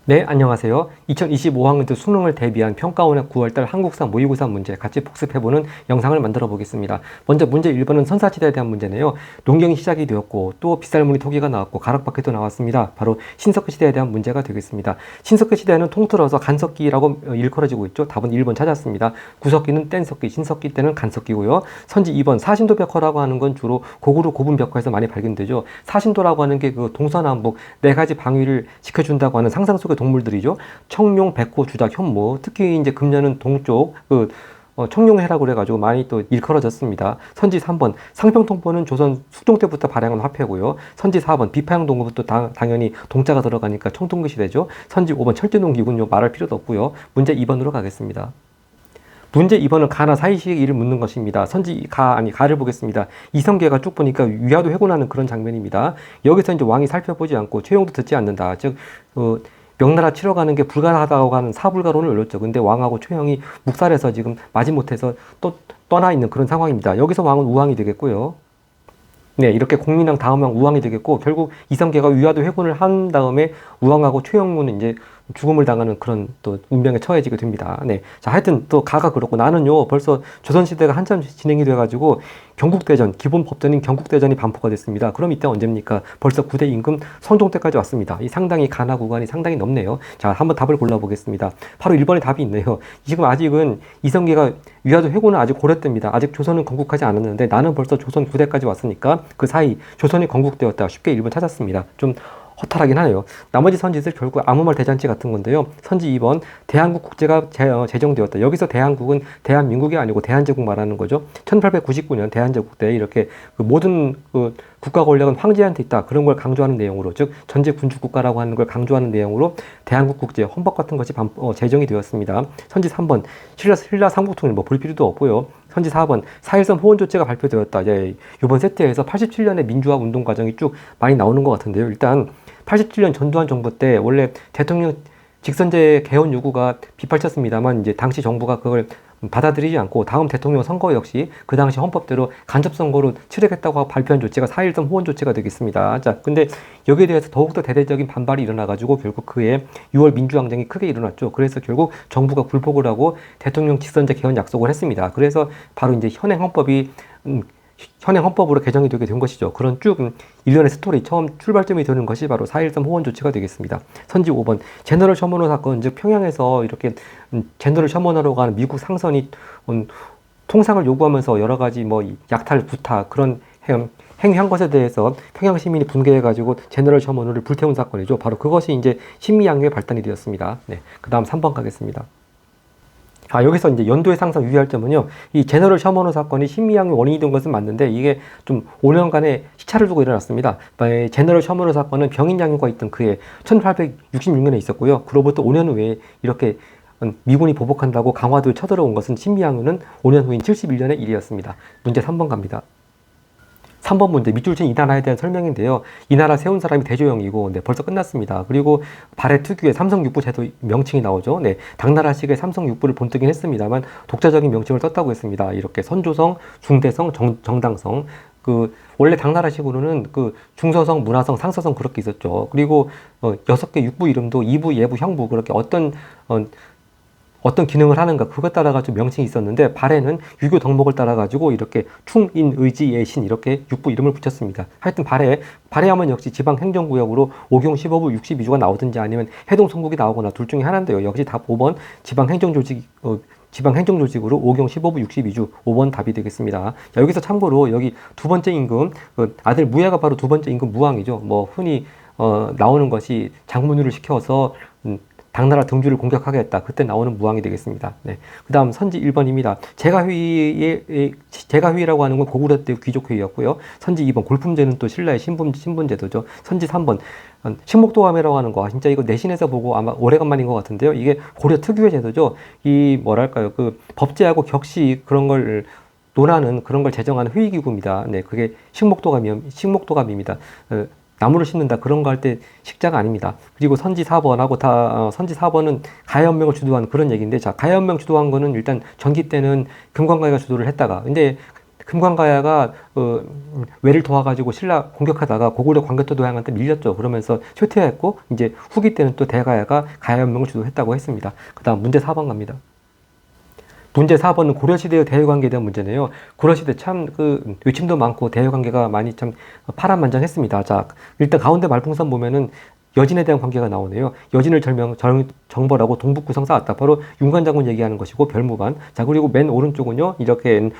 네, 안녕하세요. 2025학년도 수능을 대비한 평가원의 9월달 한국사 모의고사 문제 같이 복습해보는 영상을 만들어 보겠습니다. 먼저 문제 1번은 선사시대에 대한 문제네요. 농경이 시작이 되었고 또 빗살무늬 토기가 나왔고 가락바퀴도 나왔습니다. 바로 신석기 시대에 대한 문제가 되겠습니다. 신석기 시대는 통틀어서 간석기라고 일컬어지고 있죠. 답은 1번 찾았습니다. 구석기는 뗀석기, 신석기 때는 간석기고요. 선지 2번 사신도벽화라고 하는 건 주로 고구려 고분벽화에서 많이 발견되죠. 사신도라고 하는 게 그 동서남북 네 가지 방위를 지켜준다고 하는 상상 속의 동물들이죠. 청룡, 백호, 주작, 현무. 특히 이제 금년은 동쪽 청룡해라고 그래가지고 많이 또 일컬어졌습니다. 선지 3번 상평통포는 조선 숙종 때부터 발행한 화폐고요. 선지 4번 비파양동구부터 당연히 동자가 들어가니까 청동기 시대죠. 선지 5번 철제농기군요. 말할 필요도 없고요. 문제 2번으로 가겠습니다. 문제 2번은 가나 사이시의 일을 묻는 것입니다. 선지 가를 보겠습니다. 이성계가 쭉 보니까 위화도 회곤하는 그런 장면입니다. 여기서 이제 왕이 살펴보지 않고 최용도 듣지 않는다. 즉 명나라 치러 가는 게 불가하다고 하는 사불가론을 올렸죠. 근데 왕하고 최영이 묵살해서 지금 마지못해서 또 떠나 있는 그런 상황입니다. 여기서 왕은 우왕이 되겠고요. 네, 이렇게 공민왕 다음 왕 우왕이 되겠고, 결국 이성계가 위화도 회군을 한 다음에 우왕하고 최영무는 이제 죽음을 당하는 그런 또 운명에 처해지게 됩니다. 네. 자, 하여튼 또 가가 그렇고 나는요, 벌써 조선시대가 한참 진행이 돼가지고 경국대전, 기본법전인 경국대전이 반포가 됐습니다. 그럼 이때 언제입니까? 벌써 9대 임금 성종 때까지 왔습니다. 이 상당히 가나 구간이 상당히 넓네요. 자, 한번 답을 골라보겠습니다. 바로 1번에 답이 있네요. 지금 아직은 이성계가 위화도 회군은 아직 고려 때입니다. 아직 조선은 건국하지 않았는데 나는 벌써 조선 9대까지 왔으니까 그 사이 조선이 건국되었다. 쉽게 1번 찾았습니다. 좀 허탈하긴 하네요. 나머지 선지들 결국 아무 말 대잔치 같은 건데요. 선지 2번 대한국 국제가 제정되었다. 여기서 대한국은 대한민국이 아니고 대한제국 말하는 거죠. 1899년 대한제국 때 이렇게 그 모든 국가 권력은 황제한테 있다. 그런 걸 강조하는 내용으로, 즉 전제 군주 국가라고 하는 걸 강조하는 내용으로 대한국 국제 헌법 같은 것이 제정이 되었습니다. 선지 3번 신라 삼국통일 볼 필요도 없고요. 선지 4번 4.13 호원조치가 발표되었다. 이번 세트에서 87년의 민주화 운동 과정이 쭉 많이 나오는 것 같은데요. 일단 87년 전두환 정부 때 원래 대통령 직선제 개헌 요구가 빗발쳤습니다만 이제 당시 정부가 그걸 받아들이지 않고 다음 대통령 선거 역시 그 당시 헌법대로 간접선거로 치르겠다고 발표한 조치가 4.13 호원 조치가 되겠습니다. 자, 근데 여기에 대해서 더욱더 대대적인 반발이 일어나가지고 결국 그해 6월 민주항쟁이 크게 일어났죠. 그래서 결국 정부가 굴복을 하고 대통령 직선제 개헌 약속을 했습니다. 그래서 바로 이제 현행 헌법이 현행 헌법으로 개정이 되게 된 것이죠. 그런 쭉 일련의 스토리 처음 출발점이 되는 것이 바로 4.13 호원 조치가 되겠습니다. 선지 5번 제너럴 셔먼호 사건, 즉 평양에서 이렇게 제너럴 셔먼호라고 하는 미국 상선이 통상을 요구하면서 여러 가지 약탈, 구타 그런 행위한 것에 대해서 평양 시민이 분개해가지고 제너럴 셔먼호를 불태운 사건이죠. 바로 그것이 이제 신미양요의 발단이 되었습니다. 네, 그 다음 3번 가겠습니다. 여기서 이제 연도의 상상 유의할 점은요, 이 제너럴 셔먼호 사건이 신미양요 원인이 된 것은 맞는데 이게 좀 5년간의 시차를 두고 일어났습니다. 제너럴 셔먼호 사건은 병인양요가 있던 그해 1866년에 있었고요. 그로부터 5년 후에 이렇게 미군이 보복한다고 강화도에 쳐들어온 것은 신미양요는 5년 후인 71년의 일이었습니다. 문제 3번 갑니다. 3번 문제, 밑줄 친 이 나라에 대한 설명인데요. 이 나라 세운 사람이 대조영이고, 네, 벌써 끝났습니다. 그리고 발해 특유의 삼성육부 제도 명칭이 나오죠. 네, 당나라식의 삼성육부를 본뜨긴 했습니다만 독자적인 명칭을 썼다고 했습니다. 이렇게 선조성, 중대성, 정당성. 원래 당나라식으로는 중서성, 문화성, 상서성 그렇게 있었죠. 그리고 6개 육부 이름도 이부, 예부, 형부 그렇게 어떤 기능을 하는가 그것 따라가지고 명칭이 있었는데 발해는 유교 덕목을 따라가지고 이렇게 충, 인, 의지, 예신 이렇게 육부 이름을 붙였습니다. 하여튼 발해하면 역시 지방행정구역으로 오경 15부 62조가 나오든지 아니면 해동성국이 나오거나 둘 중에 하나인데요. 역시 답 5번 지방행정조직으로 오경 15부 62주 5번 답이 되겠습니다. 자, 여기서 참고로 여기 두 번째 임금 아들 무야가 바로 두 번째 임금 무왕이죠. 흔히 나오는 것이 장문유를 시켜서 당나라 등주를 공격하겠다. 그때 나오는 무왕이 되겠습니다. 네. 그 다음 선지 1번입니다. 제가회의라고 하는 건 고구려 때 귀족회의였고요. 선지 2번 골품제는 또 신라의 신분제도죠. 선지 3번 식목도감회라고 하는 거 진짜 이거 내신에서 보고 아마 오래간만인 것 같은데요. 이게 고려 특유의 제도죠. 법제하고 격시 그런 걸 논하는 그런 걸 제정하는 회의기구입니다. 네, 그게 식목도감입니다. 나무를 심는다 그런 거 할 때 식자가 아닙니다. 그리고 선지 4번하고 선지 4번은 가야연명을 주도한 그런 얘기인데, 자, 가야연명 주도한 거는 일단 전기 때는 금관가가 주도를 했다가, 근데 금관가야가 외를 도와가지고 신라 공격하다가 고구려 광개토 도양한테 밀렸죠. 그러면서 쇠퇴했고 이제 후기 때는 또 대가야가 가야연맹을 주도했다고 했습니다. 그다음 문제 4번 갑니다. 문제 4번은 고려시대의 대외관계에 대한 문제네요. 고려시대 참 외침도 많고 대외관계가 많이 참 파란만장했습니다. 자, 일단 가운데 말풍선 보면은 여진에 대한 관계가 나오네요. 여진을 정벌하고 동북구성 쌓았다. 바로 윤관 장군 얘기하는 것이고 별무반. 자, 그리고 맨 오른쪽은요. 이렇게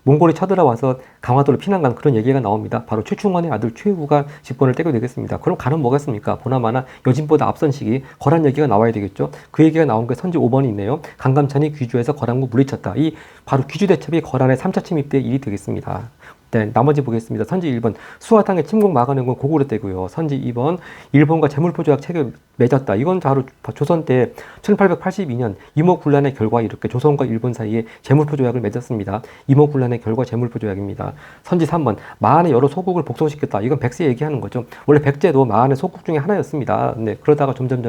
몽골이 쳐들어와서 강화도로 피난 간 그런 얘기가 나옵니다. 바로 최충원의 아들 최후가 집권을 떼게 되겠습니다. 그럼 가는 뭐겠습니까? 보나마나 여진보다 앞선 시기 거란 얘기가 나와야 되겠죠. 그 얘기가 나온 게 선지 5번이 있네요. 강감찬이 귀주에서 거란국 물리쳤다. 이 바로 귀주 대첩이 거란의 3차 침입 때 일이 되겠습니다. 네, 나머지 보겠습니다. 선지 1번 수화탕의 침공 막아낸 건 고구려 때고요. 선지 2번 일본과 제물포 조약 체결 맺었다. 이건 바로 조선 때 1882년 이모군란의 결과 이렇게 조선과 일본 사이에 제물포 조약을 맺었습니다. 이모군란의 결과 제물포 조약입니다. 선지 3번 마한의 여러 소국을 복속시켰다. 이건 백제 얘기하는 거죠. 원래 백제도 마한의 소국 중에 하나였습니다. 네, 그러다가 점점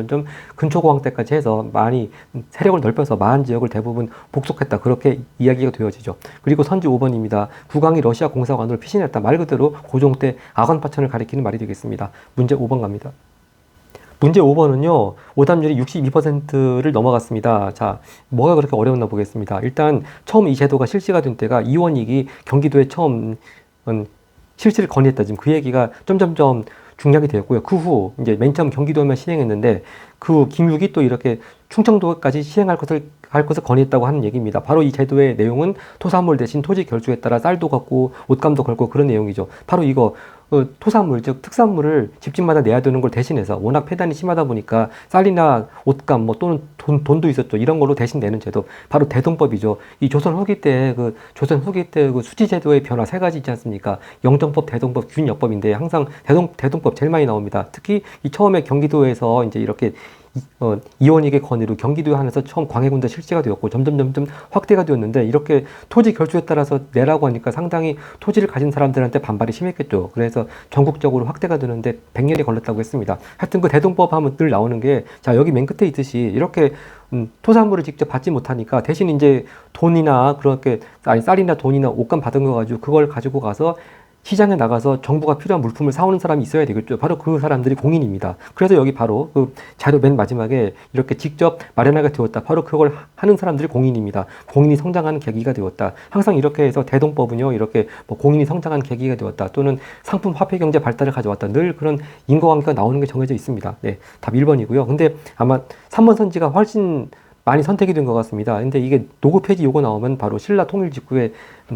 근초고왕 때까지 해서 많이 세력을 넓혀서 마한 지역을 대부분 복속했다. 그렇게 이야기가 되어지죠. 그리고 선지 5번입니다. 국왕이 러시아 공사관으로 피신했다. 말 그대로 고종 때 아건파천을 가리키는 말이 되겠습니다. 문제 5번 갑니다. 문제 5번은요, 오답률이 62%를 넘어갔습니다. 자, 뭐가 그렇게 어려웠나 보겠습니다. 일단, 처음 이 제도가 실시가 된 때가 이원익이 경기도에 처음 실시를 건의했다. 지금 그 얘기가 점점점 중량이 되었고요. 그 후, 이제 맨 처음 경기도에만 시행했는데, 그 후 김육이 또 이렇게 충청도까지 시행할 것을 건의했다고 하는 얘기입니다. 바로 이 제도의 내용은 토사물 대신 토지 결주에 따라 쌀도 걷고 옷감도 걸고 그런 내용이죠. 바로 이거 토사물 즉 특산물을 집집마다 내야 되는 걸 대신해서 워낙 폐단이 심하다 보니까 쌀이나 옷감 뭐 또는 돈도 있었죠. 이런 걸로 대신 내는 제도 바로 대동법이죠. 이 조선 후기 때 그 수지 제도의 변화 세 가지 있지 않습니까? 영정법, 대동법, 균역법인데 항상 대동법 제일 많이 나옵니다. 특히 이 처음에 경기도에서 이제 이렇게 이원익의 건의로 경기도에 한해서 처음 광해군대 실시가 되었고 점점 확대가 되었는데 이렇게 토지 결주에 따라서 내라고 하니까 상당히 토지를 가진 사람들한테 반발이 심했겠죠. 그래서 전국적으로 확대가 되는데 100년이 걸렸다고 했습니다. 하여튼 그 대동법 하면 늘 나오는 게 자 여기 맨 끝에 있듯이 이렇게 토산물을 직접 받지 못하니까 대신 이제 돈이나 그렇게 쌀이나 돈이나 옷감 받은 거 가지고 그걸 가지고 가서 시장에 나가서 정부가 필요한 물품을 사오는 사람이 있어야 되겠죠. 바로 그 사람들이 공인입니다. 그래서 여기 바로 그 자료 맨 마지막에 이렇게 직접 마련하게 되었다. 바로 그걸 하는 사람들이 공인입니다. 공인이 성장하는 계기가 되었다. 항상 이렇게 해서 대동법은요, 이렇게 뭐 공인이 성장하는 계기가 되었다. 또는 상품 화폐 경제 발달을 가져왔다. 늘 그런 인과관계가 나오는 게 정해져 있습니다. 네, 답 1번이고요. 근데 아마 3번 선지가 훨씬 많이 선택이 된 것 같습니다. 근데 이게 노고 폐지 요거 나오면 바로 신라 통일 직후에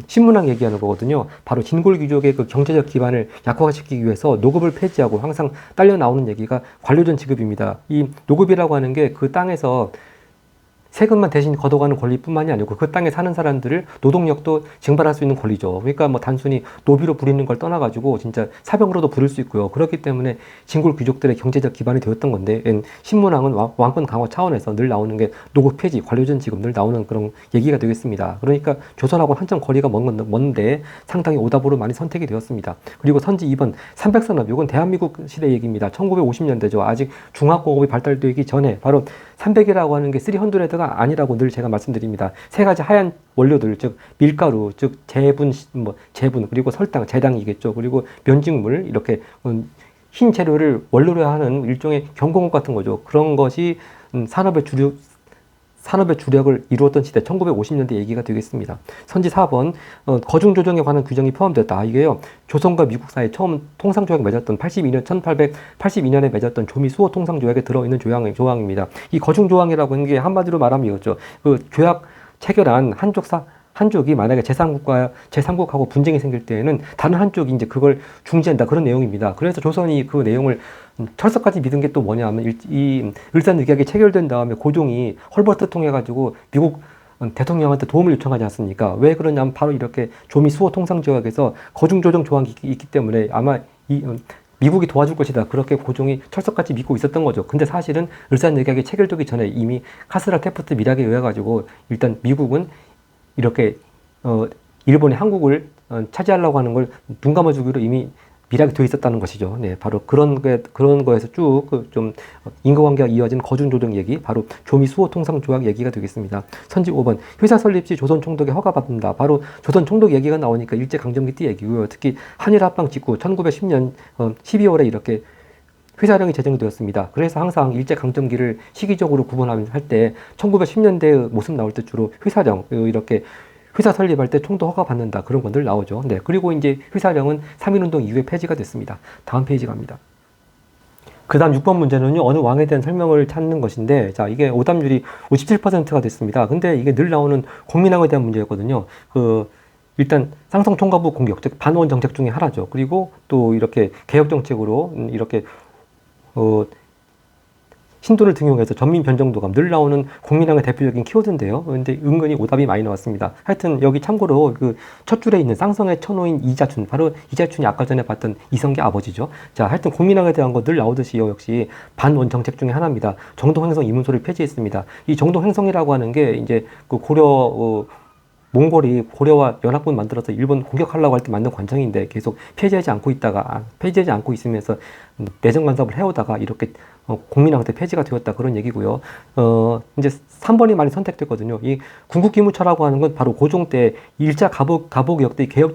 신문왕 얘기하는 거거든요. 바로 진골 귀족의 그 경제적 기반을 약화시키기 위해서 노급을 폐지하고 항상 딸려 나오는 얘기가 관료전 지급입니다. 이 노급이라고 하는 게 그 땅에서 세금만 대신 걷어가는 권리뿐만이 아니고 그 땅에 사는 사람들을 노동력도 증발할 수 있는 권리죠. 그러니까 뭐 단순히 노비로 부리는 걸 떠나가지고 진짜 사병으로도 부릴 수 있고요. 그렇기 때문에 진골 귀족들의 경제적 기반이 되었던 건데 신문왕은 왕권 강화 차원에서 늘 나오는 게 노급 폐지, 관료전 지급 늘 나오는 그런 얘기가 되겠습니다. 그러니까 조선하고는 한참 거리가 먼데 상당히 오답으로 많이 선택이 되었습니다. 그리고 선지 2번 300산업, 이건 대한민국 시대 얘기입니다. 1950년대죠. 아직 중화공업이 발달되기 전에 바로 300이라고 하는 게 300가 아니라고 늘 제가 말씀드립니다. 세 가지 하얀 원료들, 즉 밀가루, 즉 제분 그리고 설탕, 제당이겠죠. 그리고 면직물 이렇게 흰 재료를 원료로 하는 일종의 경공업 같은 거죠. 그런 것이 산업의 주력을 이루었던 시대 1950년대 얘기가 되겠습니다. 선지 4번 거중 조정에 관한 규정이 포함됐다. 이게요. 조선과 미국 사이 처음 통상조약 맺었던 1882년에 맺었던 조미 수호 통상조약에 들어있는 조항입니다. 이 거중 조항이라고 하는 게 한마디로 말하면 이거죠. 그 조약 체결한 한쪽이 만약에 제3국하고 분쟁이 생길 때에는 다른 한쪽이 이제 그걸 중지한다. 그런 내용입니다. 그래서 조선이 그 내용을 철석까지 믿은 게 또 뭐냐면 이 을사늑약이 체결된 다음에 고종이 헐버트 통해가지고 미국 대통령한테 도움을 요청하지 않습니까? 왜 그러냐면 바로 이렇게 조미 수호 통상조약에서 거중조정 조항이 있기 때문에 아마 미국이 도와줄 것이다. 그렇게 고종이 철석같이 믿고 있었던 거죠. 근데 사실은 을사늑약이 체결되기 전에 이미 카스라 테프트 밀약에 의해 가지고 일단 미국은 이렇게 일본이 한국을 차지하려고 하는 걸 눈 감아주기로 이미 밀약이 되어 있었다는 것이죠. 네, 바로 그런 거에서 쭉 좀 인과관계가 이어진 거중조정 얘기, 바로 조미수호통상조약 얘기가 되겠습니다. 선지 5번, 회사 설립 시 조선 총독에 허가받는다. 바로 조선 총독 얘기가 나오니까 일제강점기 때 얘기고요. 특히 한일 합방 직후 1910년 12월에 이렇게 회사령이 제정되었습니다. 그래서 항상 일제강점기를 시기적으로 구분할 때 1910년대의 모습 나올 때 주로 회사령, 이렇게 회사 설립할 때 총독 허가 받는다, 그런 건 늘 나오죠. 네, 그리고 이제 회사령은 3.1운동 이후에 폐지가 됐습니다. 다음 페이지 갑니다. 그 다음 6번 문제는요, 어느 왕에 대한 설명을 찾는 것인데, 자, 이게 오답률이 57%가 됐습니다. 근데 이게 늘 나오는 공민왕에 대한 문제였거든요. 일단 상성총괄부 공격, 즉 반원 정책 중에 하나죠. 그리고 또 이렇게 개혁 정책으로 이렇게 신도를 등용해서 전민 변정도감, 늘 나오는 국민왕의 대표적인 키워드인데요. 근데 은근히 오답이 많이 나왔습니다. 하여튼 여기 참고로 그 첫 줄에 있는 쌍성의 처노인 이자춘, 바로 이자춘이 아까 전에 봤던 이성계 아버지죠. 자, 하여튼 국민왕에 대한 거 늘 나오듯이요, 역시 반원 정책 중에 하나입니다. 정동행성 이문소를 폐지했습니다. 이 정동행성이라고 하는 게 이제 그 고려 몽골이 고려와 연합군 만들어서 일본 공격하려고 할 때 만든 관청인데 계속 폐지하지 않고 있으면서 내정 간섭을 해오다가 이렇게 국민왕 때 폐지가 되었다, 그런 얘기고요. 이제 3번이 많이 선택됐거든요. 이 군국기무처라고 하는 건 바로 고종 때 1차 가보개혁 때 개혁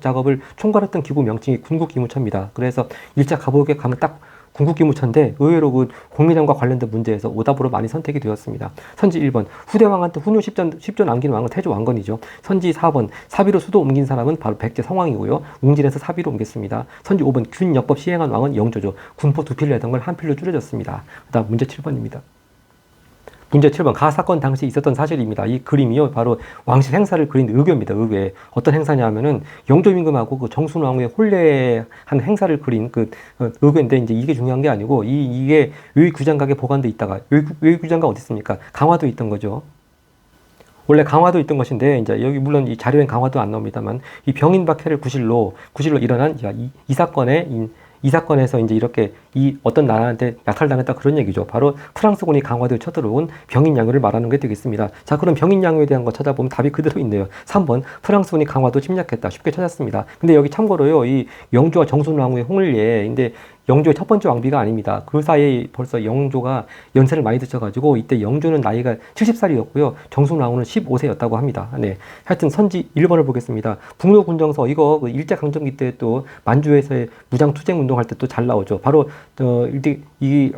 작업을 총괄했던 기구 명칭이 군국기무처입니다. 그래서 1차 가보개혁 가면 딱 군국기무처인데 의외로 그 국민왕과 관련된 문제에서 오답으로 많이 선택이 되었습니다. 선지 1번, 후대왕한테 훈유 10전 남긴 왕은 태조 왕건이죠. 선지 4번, 사비로 수도 옮긴 사람은 바로 백제 성왕이고요. 웅진에서 사비로 옮겼습니다. 선지 5번, 균역법 시행한 왕은 영조죠. 군포 두 필을 내던 걸 한 필로 줄여줬습니다. 그 다음 문제 7번입니다. 문제 7번, 가 사건 당시 있었던 사실입니다. 이 그림이요, 바로 왕실 행사를 그린 의궤입니다. 의궤. 어떤 행사냐 하면은 영조임금하고 그 정순왕후의 혼례한 행사를 그린 그 의궤인데, 이제 이게 중요한 게 아니고 이게 의규장각에 보관돼 있다가, 의규장각 어디 있습니까? 강화도에 있던 거죠. 원래 강화도 있던 것인데, 이제 여기 물론 이 자료엔 강화도 안 나옵니다만, 이 병인박해를 구실로 일어난 이 사건에서 이제 이렇게 이 어떤 나라한테 약탈당했다, 그런 얘기죠. 바로 프랑스군이 강화도에 쳐들어온 병인양요를 말하는 게 되겠습니다. 자, 그럼 병인양요에 대한 거 찾아보면 답이 그대로 있네요. 3번, 프랑스군이 강화도 침략했다. 쉽게 찾았습니다. 근데 여기 참고로요, 이 영조와 정순왕후의 홍을리에, 근데 영조의 첫 번째 왕비가 아닙니다. 그 사이에 벌써 영조가 연세를 많이 드셔가지고 이때 영조는 나이가 70살이었고요. 정순왕후는 15세였다고 합니다. 네, 하여튼 선지 1번을 보겠습니다. 북로군정서, 이거 그 일제강점기 때 또 만주에서의 무장투쟁 운동할 때 또 잘 나오죠. 바로 이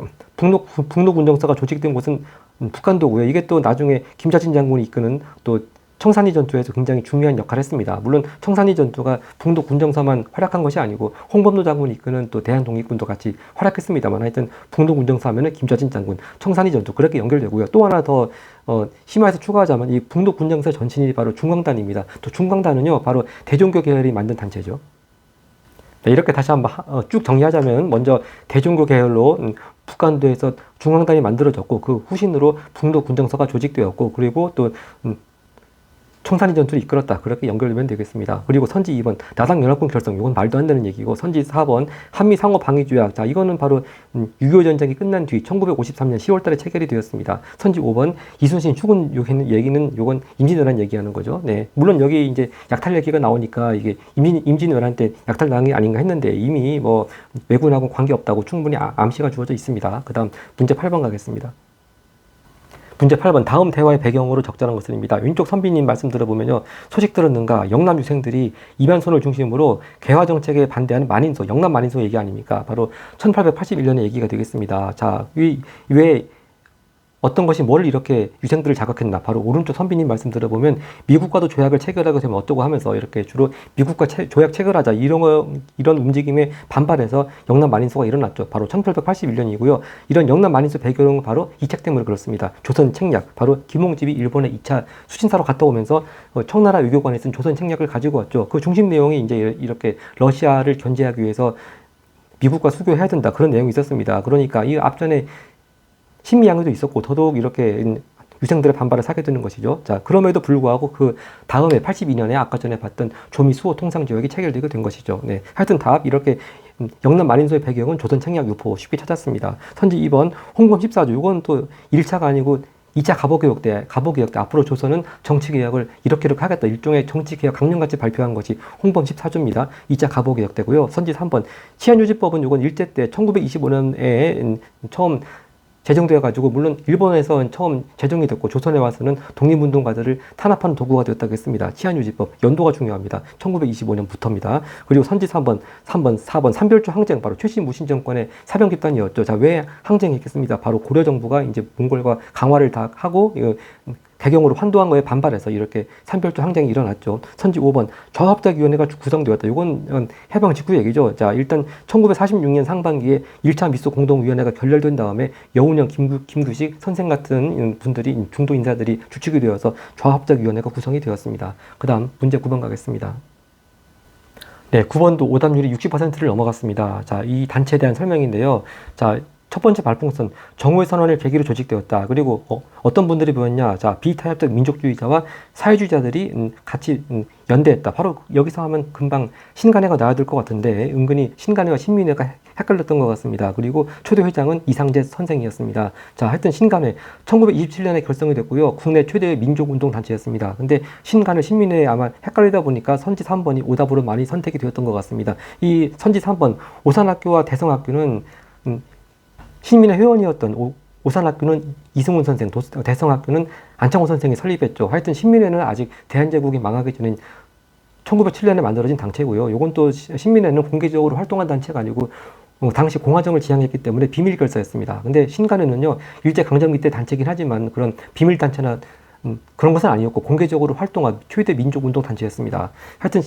북로군정서가 조직된 곳은 북한도고요. 이게 또 나중에 김자진 장군이 이끄는 또 청산리 전투에서 굉장히 중요한 역할을 했습니다. 물론 청산리 전투가 북로 군정서만 활약한 것이 아니고 홍범도 장군이 이끄는 또 대한독립군도 같이 활약했습니다만, 하여튼 북로 군정서 하면은 김자진 장군, 청산리 전투, 그렇게 연결되고요. 또 하나 더 심화해서 추가하자면 이 북로 군정서 전신이 바로 중광단입니다. 또 중광단은요, 바로 대종교 계열이 만든 단체죠. 네, 이렇게 다시 한번 쭉 정리하자면, 먼저 대종교 계열로 북한도에서 중광단이 만들어졌고, 그 후신으로 북로 군정서가 조직되었고, 그리고 또 청산리 전투를 이끌었다, 그렇게 연결되면 되겠습니다. 그리고 선지 2번, 나당연합군 결성, 이건 말도 안 되는 얘기고, 선지 4번, 한미 상호 방위 조약, 자, 이거는 바로 6.25 전쟁이 끝난 뒤 1953년 10월 달에 체결이 되었습니다. 선지 5번, 이순신 추군 얘기는 요건 임진왜란 얘기하는 거죠. 네, 물론 여기 이제 약탈 얘기가 나오니까 이게 임진왜란 때 약탈 당한 게 아닌가 했는데, 이미 뭐 왜군하고 관계없다고 충분히 암시가 주어져 있습니다. 그 다음 문제 8번 가겠습니다. 문제 8번, 다음 대화의 배경으로 적절한 것들입니다. 왼쪽 선비님 말씀 들어보면요, 소식 들었는가, 영남 유생들이 이만손을 중심으로 개화 정책에 반대하는 만인소, 영남 만인소 얘기 아닙니까? 바로 1881년의 얘기가 되겠습니다. 자, 왜 어떤 것이 뭘 이렇게 유생들을 자극했나? 바로 오른쪽 선비님 말씀 들어보면 미국과도 조약을 체결하게 되면 어쩌고 하면서 이렇게 주로 미국과 조약 체결하자, 이런 움직임에 반발해서 영남 만인소가 일어났죠. 바로 1881년이고요. 이런 영남 만인소 배경은 바로 이 책 때문에 그렇습니다. 조선 책략, 바로 김홍집이 일본에 2차 수신사로 갔다 오면서 청나라 외교관에 쓴 조선 책략을 가지고 왔죠. 그 중심 내용이 이제 이렇게 러시아를 견제하기 위해서 미국과 수교해야 된다, 그런 내용이 있었습니다. 그러니까 이 앞전에 신미양요도 있었고, 더더욱 이렇게 유생들의 반발을 사게 되는 것이죠. 자, 그럼에도 불구하고 그 다음에 82년에 아까 전에 봤던 조미수호 통상조약이 체결되게 된 것이죠. 네, 하여튼 답, 이렇게 영남 만인소의 배경은 조선 책략 유포, 쉽게 찾았습니다. 선지 2번, 홍범 14조, 이건 또 1차가 아니고 2차 갑오개혁 때 앞으로 조선은 정치개혁을 이렇게 하겠다. 일종의 정치개혁 강령같이 발표한 것이 홍범 14조입니다. 2차 갑오개혁 때고요. 선지 3번 치안유지법은 요건 일제 때 1925년에 처음 제정되어가지고 물론 일본에서 처음 제정이 됐고 조선에 와서는 독립운동가들을 탄압하는 도구가 되었다고 했습니다. 치안유지법 연도가 중요합니다. 1925년부터입니다. 그리고 선지 3번 4번 삼별조 항쟁 바로 최신 무신 정권의 사병 집단이었죠. 자, 왜 항쟁했겠습니다. 바로 고려 정부가 이제 몽골과 강화를 다 하고 개경으로 환도한 거에 반발해서 이렇게 삼별조 항쟁이 일어났죠. 선지 5번 좌합작위원회가 구성되었다. 이건 해방 직후 얘기죠. 자, 일단 1946년 상반기에 1차 미소 공동위원회가 결렬된 다음에 여운형, 김규식 선생 같은 분들이 중도 인사들이 주축이 되어서 좌합작위원회가 구성이 되었습니다. 그 다음 문제 9번 가겠습니다. 네, 9번도 오답률이 60%를 넘어갔습니다. 자, 이 단체에 대한 설명인데요. 자, 첫 번째 발풍선 정오의 선언을 계기로 조직되었다. 그리고 어떤 분들이 보였냐? 자, 비타협적 민족주의자와 사회주의자들이 같이 연대했다. 바로 여기서 하면 금방 신간회가 나와야 될 것 같은데 은근히 신간회와 신민회가 헷갈렸던 것 같습니다. 그리고 초대 회장은 이상재 선생이었습니다. 자, 하여튼 신간회 1927년에 결성이 됐고요. 국내 최대의 민족운동 단체였습니다. 근데 신간회, 신민회 아마 헷갈리다 보니까 선지 3번이 오답으로 많이 선택이 되었던 것 같습니다. 이 선지 3번 오산학교와 대성학교는 신민회 회원이었던 오산학교는 이승훈 선생, 대성학교는 안창호 선생이 설립했죠. 하여튼 신민회는 아직 대한제국이 망하기 전에 1907년에 만들어진 단체고요. 요건 또 신민회는 공개적으로 활동한 단체가 아니고 당시 공화정을 지향했기 때문에 비밀 결사였습니다. 근데 신간회는요, 일제강점기 때 단체긴 하지만 그런 비밀 단체나 그런 것은 아니었고 공개적으로 활동한 최대 민족운동 단체였습니다. 하여튼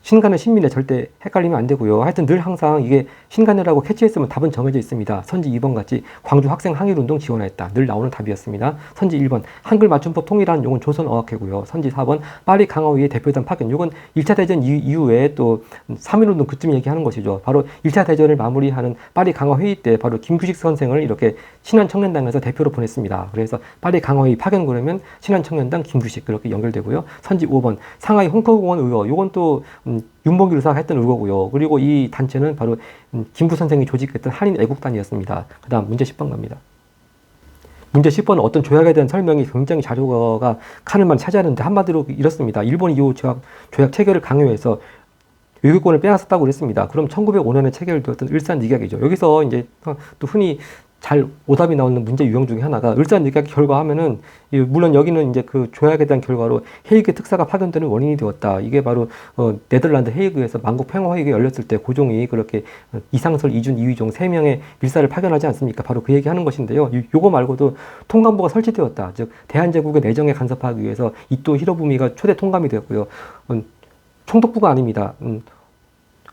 신간회, 신민회 절대 헷갈리면 안 되고요. 하여튼 늘 항상 이게 신간회라고 캐치했으면 답은 정해져 있습니다. 선지 2번 같이 광주 학생 항일운동 지원했다. 늘 나오는 답이었습니다. 선지 1번 한글 맞춤법 통일한 요건 조선어학회고요. 선지 4번 파리 강화위의 대표단 파견. 요건 1차 대전 이후에 또 3.1운동 그쯤 얘기하는 것이죠. 바로 1차 대전을 마무리하는 파리 강화회의 때 바로 김규식 선생을 이렇게 신한청년당에서 대표로 보냈습니다. 그래서 파리 강화회의 파견 그러면 신한청년당 김규식 그렇게 연결되고요. 선지 5번 상하이 홍커공원 의원. 요건 또 윤봉길 의사가 했던 의거고요. 그리고 이 단체는 바로 김구 선생이 조직했던 한인 애국단이었습니다. 그 다음 문제 10번 갑니다. 문제 10번은 어떤 조약에 대한 설명이 굉장히 자료가 칸을 많이 차지하는데 한마디로 이렇습니다. 일본 이후 조약 체결을 강요해서 외교권을 빼앗았다고 그랬습니다. 그럼 1905년에 체결되었던 을사늑약이죠. 여기서 이제 또 흔히 잘 오답이 나오는 문제 유형 중에 하나가 을사늑약 결과하면은 물론 여기는 이제 그 조약에 대한 결과로 헤이그 특사가 파견되는 원인이 되었다. 이게 바로 네덜란드 헤이그에서 만국 평화 회의가 열렸을 때 고종이 그렇게 이상설, 이준, 이휘종 3명의 밀사를 파견하지 않습니까? 바로 그 얘기하는 것인데요. 요거 말고도 통감부가 설치되었다. 즉 대한제국의 내정에 간섭하기 위해서 이토 히로부미가 초대 통감이 되었고요. 총독부가 아닙니다.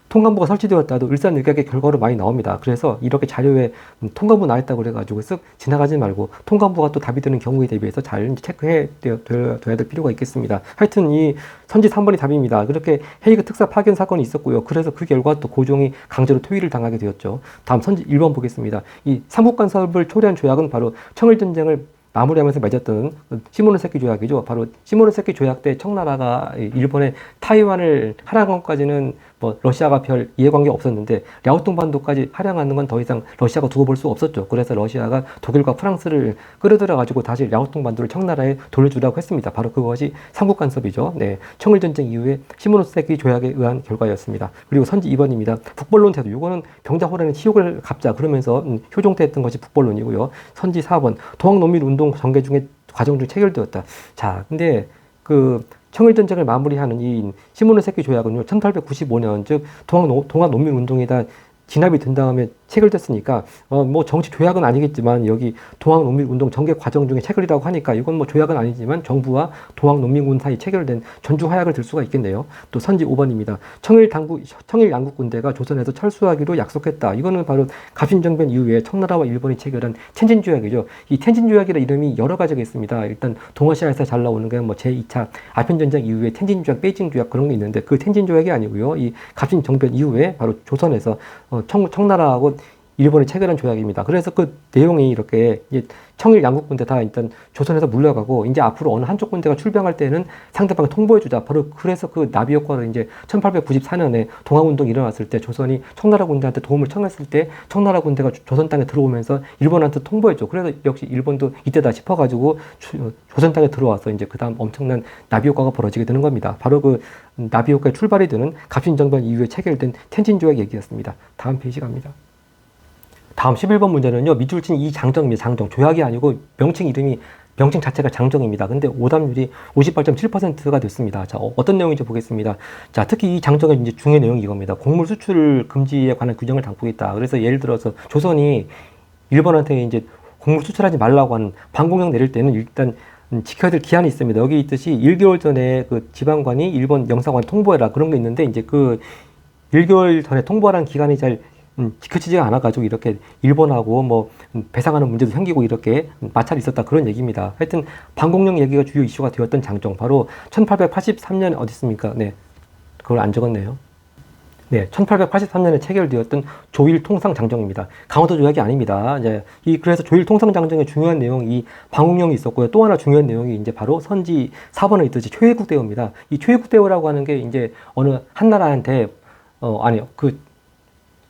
통감부가 설치되었다도 을사늑약의 결과로 많이 나옵니다. 그래서 이렇게 자료에 통감부 나왔다고 그래가지고 쓱 지나가지 말고 통감부가 또 답이 되는 경우에 대비해서 잘 체크해 둬야 될 필요가 있겠습니다. 하여튼 이 선지 3번이 답입니다. 그렇게 헤이그 특사 파견 사건이 있었고요. 그래서 그 결과 또 고종이 강제로 퇴위를 당하게 되었죠. 다음 선지 1번 보겠습니다. 이 삼국간섭을 초래한 조약은 바로 청일전쟁을 마무리하면서 맺었던 시모노세키 조약이죠. 바로 시모노세키 조약 때 청나라가 일본의 타이완을 할양한 것까지는 뭐 러시아가 별 이해관계 없었는데 랴오뚱반도까지 할양하는 건 더 이상 러시아가 두고 볼 수 없었죠. 그래서 러시아가 독일과 프랑스를 끌어들여 가지고 다시 랴오뚱반도를 청나라에 돌려주라고 했습니다. 바로 그것이 삼국간섭이죠. 네, 청일전쟁 이후에 시모노세키 조약에 의한 결과였습니다. 그리고 선지 2번입니다. 북벌론 태도. 이거는 병자호란의 치욕을 갚자 그러면서 효종태했던 것이 북벌론이고요. 선지 4번 동학농민운동 전개 중에 과정 중 체결되었다. 자, 근데 그 청일전쟁을 마무리하는 이 시모노세키 조약은요, 1895년, 즉 동학농민운동에다 진압이 된 다음에 체결됐으니까 뭐 정치 조약은 아니겠지만 여기 동학농민운동 전개 과정 중에 체결이라고 하니까 이건 뭐 조약은 아니지만 정부와 동학농민군 사이 체결된 전주화약을 들 수가 있겠네요. 또 선지 5번입니다. 청일 양국군대가 조선에서 철수하기로 약속했다. 이거는 바로 갑신정변 이후에 청나라와 일본이 체결한 텐진조약이죠. 이 텐진조약이라는 이름이 여러 가지가 있습니다. 일단 동아시아에서 잘 나오는 게 뭐 제2차 아편전쟁 이후에 텐진조약, 베이징조약 그런 게 있는데 그 텐진조약이 아니고요. 이 갑신정변 이후에 바로 조선에서 청나라하고 일본이 체결한 조약입니다. 그래서 그 내용이 이렇게 이제 청일 양국 군대 다 일단 조선에서 물러가고 이제 앞으로 어느 한쪽 군대가 출병할 때는 상대방에 통보해주자. 바로 그래서 그 나비 효과를 이제 1894년에 동학운동이 일어났을 때 조선이 청나라 군대한테 도움을 청했을 때 청나라 군대가 조선 땅에 들어오면서 일본한테 통보했죠. 그래서 역시 일본도 이때다 싶어가지고 조선 땅에 들어와서 이제 그 다음 엄청난 나비 효과가 벌어지게 되는 겁니다. 바로 그 나비 효과의 출발이 되는 갑신정변 이후에 체결된 텐진 조약 얘기였습니다. 다음 페이지 갑니다. 다음 11번 문제는요. 밑줄친 이 장정입니다. 장정. 조약이 아니고 명칭 자체가 장정입니다. 근데 오답률이 58.7%가 됐습니다. 자, 어떤 내용인지 보겠습니다. 자, 특히 이 장정의 이제 중요한 내용이 이겁니다. 곡물 수출 금지에 관한 규정을 담고 있다. 그래서 예를 들어서 조선이 일본한테 이제 곡물 수출하지 말라고 하는 방공령 내릴 때는 일단 지켜야 될 기한이 있습니다. 여기 있듯이 1개월 전에 그 지방관이 일본 영사관 통보해라 그런 게 있는데 이제 그 1개월 전에 통보하라는 기간이 잘 지켜지지가 않아가지고 이렇게 일본하고 뭐 배상하는 문제도 생기고 이렇게 마찰이 있었다 그런 얘기입니다. 하여튼 방공령 얘기가 주요 이슈가 되었던 장정 바로 1883년 어디 있습니까? 네, 그걸 안 적었네요. 네, 1883년에 체결되었던 조일 통상 장정입니다. 강화도 조약이 아닙니다. 이제 그래서 조일 통상 장정의 중요한 내용이 방공령이 있었고요. 또 하나 중요한 내용이 이제 바로 선지 4번에 있듯이 최혜국 대우입니다. 이 최혜국 대우라고 하는 게 이제 어느 한 나라한테 아니요 그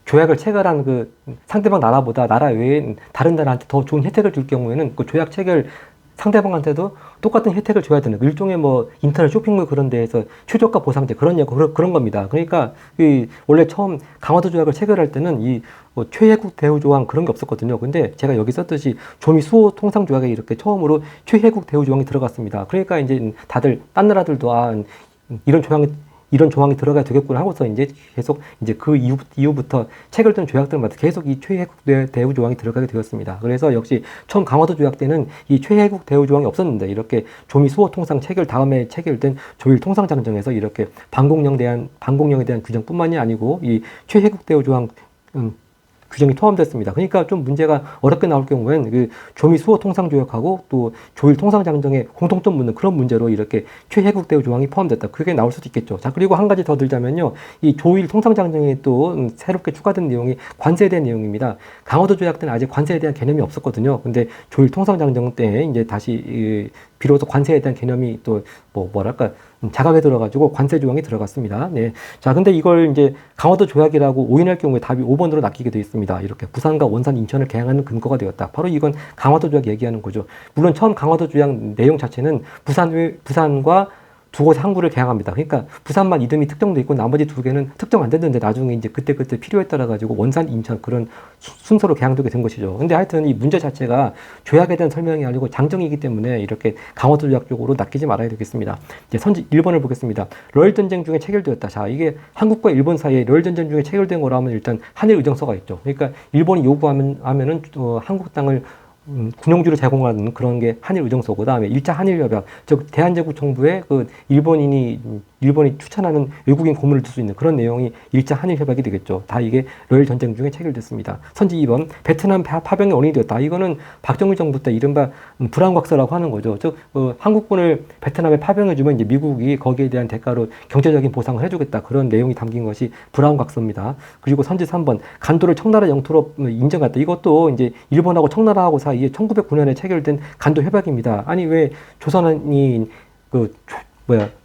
조약을 체결한 그 상대방 나라보다 나라 외에 다른 나라한테 더 좋은 혜택을 줄 경우에는 그 조약 체결 상대방한테도 똑같은 혜택을 줘야 되는 일종의 뭐 인터넷 쇼핑몰 그런 데에서 최저가 보상제 그런 겁니다. 그러니까 원래 처음 강화도 조약을 체결할 때는 뭐 최혜국 대우 조항 그런 게 없었거든요. 근데 제가 여기 썼듯이 조미 수호 통상 조약에 이렇게 처음으로 최혜국 대우 조항이 들어갔습니다. 그러니까 이제 다들 딴 나라들도 이런 조항이 들어가야 되겠구나 하고서 이제 계속 이제 그 이후부터 체결된 조약들마다 계속 이 최혜국 대우 조항이 들어가게 되었습니다. 그래서 역시 처음 강화도 조약 때는 이 최혜국 대우 조항이 없었는데 이렇게 조미 수호 통상 체결 다음에 체결된 조일 통상 장정에서 이렇게 방공령에 대한 규정뿐만이 아니고 이 최혜국 대우 조항 규정이 포함됐습니다. 그러니까 좀 문제가 어렵게 나올 경우엔 그 조미 수호 통상 조약하고 또 조일 통상 장정에 공통점 묻는 그런 문제로 이렇게 최혜국 대우 조항이 포함됐다. 그게 나올 수도 있겠죠. 자, 그리고 한 가지 더 들자면요. 이 조일 통상 장정에 또 새롭게 추가된 내용이 관세에 대한 내용입니다. 강화도 조약 때는 아직 관세에 대한 개념이 없었거든요. 근데 조일 통상 장정 때 이제 다시 비로소 관세에 대한 개념이 또 자각에 들어가지고 관세 조항이 들어갔습니다. 네. 자, 근데 이걸 이제 강화도 조약이라고 오인할 경우에 답이 5번으로 낚이게 되어 있습니다. 이렇게 부산과 원산, 인천을 개항하는 근거가 되었다. 바로 이건 강화도 조약 얘기하는 거죠. 물론 처음 강화도 조약 내용 자체는 부산과 두 곳의 항구를 개항합니다. 그러니까 부산만 이름이 특정돼 있고 나머지 두 개는 특정 안 됐는데 나중에 이제 그때 필요에 따라 가지고 원산, 인천 그런 순서로 개항되게 된 것이죠. 근데 하여튼 이 문제 자체가 조약에 대한 설명이 아니고 장정이기 때문에 이렇게 강화도 조약 쪽으로 낚이지 말아야 되겠습니다. 이제 선지 1번을 보겠습니다. 러일 전쟁 중에 체결되었다. 자, 이게 한국과 일본 사이에 러일 전쟁 중에 체결된 거라면 일단 한일 의정서가 있죠. 그러니까 일본이 요구하면은 한국 땅을 군용주를 제공하는 그런 게 한일 의정서고, 그다음에 1차 한일 협약, 즉 대한제국 정부에 그 일본이 추천하는 외국인 고문을 둘 수 있는 그런 내용이 1차 한일 협약이 되겠죠. 다 이게 러일 전쟁 중에 체결됐습니다. 선지 2번 베트남 파병의 원인이 되었다. 이거는 박정희 정부 때 이른바 불안각서라고 하는 거죠. 즉 한국군을 베트남에 파병해주면 이제 미국이 거기에 대한 대가로 경제적인 보상을 해주겠다. 그런 내용이 담긴 것이 불안각서입니다. 그리고 선지 3번 간도를 청나라 영토로 인정했다. 이것도 이제 일본하고 청나라하고 사이에 1909년에 체결된 간도 협약입니다. 아니 왜 조선이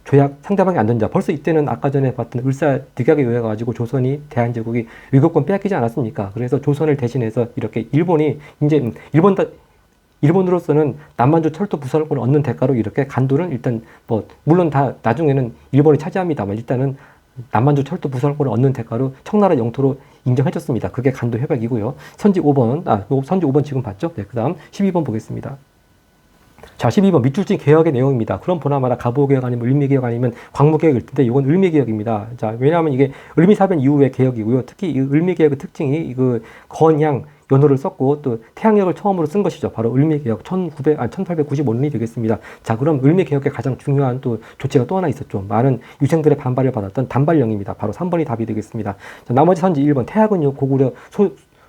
조약 상대방이 안 던져. 벌써 이때는 아까 전에 봤던 을사늑약에 의해 가지고 조선이 대한제국이 위국권 빼앗기지 않았습니까? 그래서 조선을 대신해서 이렇게 일본이 이제 일본으로서는 남만주 철도 부설권을 얻는 대가로 이렇게 간도는 일단 물론 다 나중에는 일본이 차지합니다만 일단은 남만주 철도 부설권을 얻는 대가로 청나라 영토로 인정해줬습니다. 그게 간도 협약이고요. 선지 5번 지금 봤죠? 네, 그 다음 12번 보겠습니다. 자, 12번 밑줄진 개혁의 내용입니다. 그럼 보나마나 가보개혁 아니면 을미개혁 아니면 광무개혁일 텐데 이건 을미개혁입니다. 자, 왜냐하면 이게 을미사변 이후의 개혁이고요. 특히 이 을미개혁의 특징이 건양 연호를 썼고 또 태양력을 처음으로 쓴 것이죠. 바로 을미개혁 1895년이 되겠습니다. 자, 그럼 을미개혁의 가장 중요한 또 조치가 또 하나 있었죠. 많은 유생들의 반발을 받았던 단발령입니다. 바로 3번이 답이 되겠습니다. 자, 나머지 선지 1번 태학은요 고구려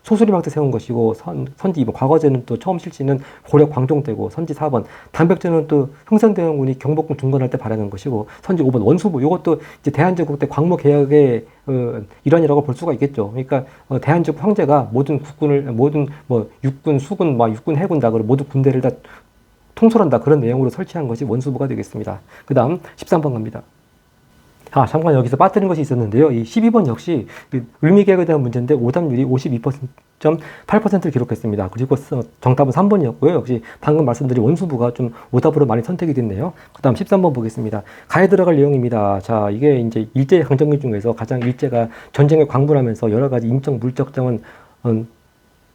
소수리마트 세운 것이고, 선지 2번 과거제는 또 처음 실시는 고려 광종대고, 선지 4번 단백제는 또 흥선대원군이 경복궁 중건할 때 발행한 것이고, 선지 5번 원수부 이것도 이제 대한제국 때 광무 개혁의 일환이라고 볼 수가 있겠죠. 그러니까 대한제국 황제가 모든 국군을 모든 뭐 육군, 수군, 막 육군, 해군 다 모두 군대를 다 통솔한다 그런 내용으로 설치한 것이 원수부가 되겠습니다. 그 다음 13번 갑니다. 잠깐 여기서 빠뜨린 것이 있었는데요. 이 12번 역시 을미개혁에 대한 문제인데 오답률이 52.8%를 기록했습니다. 그리고 정답은 3번이었고요. 역시 방금 말씀드린 원수부가 좀 오답으로 많이 선택이 됐네요. 그 다음 13번 보겠습니다. 가에 들어갈 내용입니다. 자, 이게 이제 일제 강점기 중에서 가장 일제가 전쟁에 광분하면서 여러 가지 인적, 물적 자원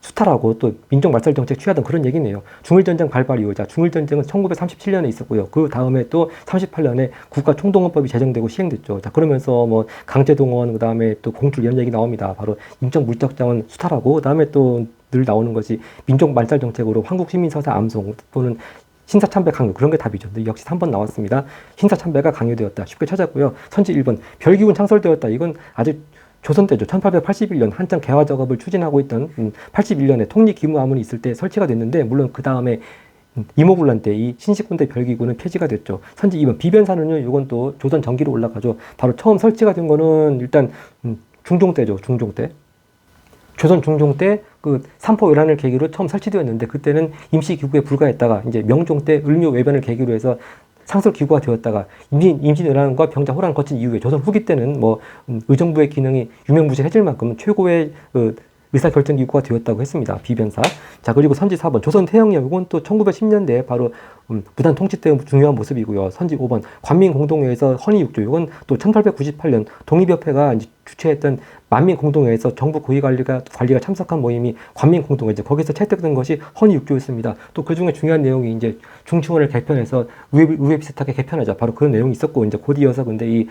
수탈하고 또 민족 말살 정책 취하던 그런 얘기네요. 중일전쟁 발발 이후, 자, 중일전쟁은 1937년에 있었고요. 그 다음에 또 38년에 국가총동원법이 제정되고 시행됐죠. 자, 그러면서 뭐 강제동원, 그 다음에 또 공출 이런 얘기 나옵니다. 바로 인적 물적 자원 수탈하고, 그 다음에 또 늘 나오는 것이 민족 말살 정책으로 한국 시민 서사 암송 또는 신사참배 강요, 그런 게 답이죠. 근데 역시 3번 나왔습니다. 신사참배가 강요되었다. 쉽게 찾았고요. 선지 1번 별기군 창설되었다. 이건 아주 조선 때죠. 1881년 한창 개화 작업을 추진하고 있던 81년에 통리기무화문이 있을 때 설치가 됐는데, 물론 그 다음에 이모군란 때 이 신식군대 별기군은 폐지가 됐죠. 선지 2번 비변사는요, 이건 또 조선 전기로 올라가죠. 바로 처음 설치가 된 거는 일단 중종 때죠. 중종 때. 조선 중종 때 그 삼포 외란을 계기로 처음 설치되었는데, 그때는 임시기구에 불과했다가 이제 명종 때 을묘 외변을 계기로 해서 상설 기구가 되었다가 임진왜란과 병자 호란을 거친 이후에 조선 후기 때는 뭐 의정부의 기능이 유명무실해질 만큼 최고의 의사결정 기구가 되었다고 했습니다. 비변사. 자, 그리고 선지 4번 조선 태영령, 이건 또 1910년대에 바로 부단 통치 때 중요한 모습이고요. 선지 5번 관민공동회에서 헌의육조, 이건 또 1898년 독립협회가 이제 주최했던 만민공동회에서 정부 고위관리가 참석한 모임이 관민공동회죠. 거기서 채택된 것이 헌의육조였습니다. 또 그 중에 중요한 내용이 이제 중치원을 개편해서 의회 비슷하게 개편하자, 바로 그런 내용이 있었고, 이제 곧 이어서 근데 이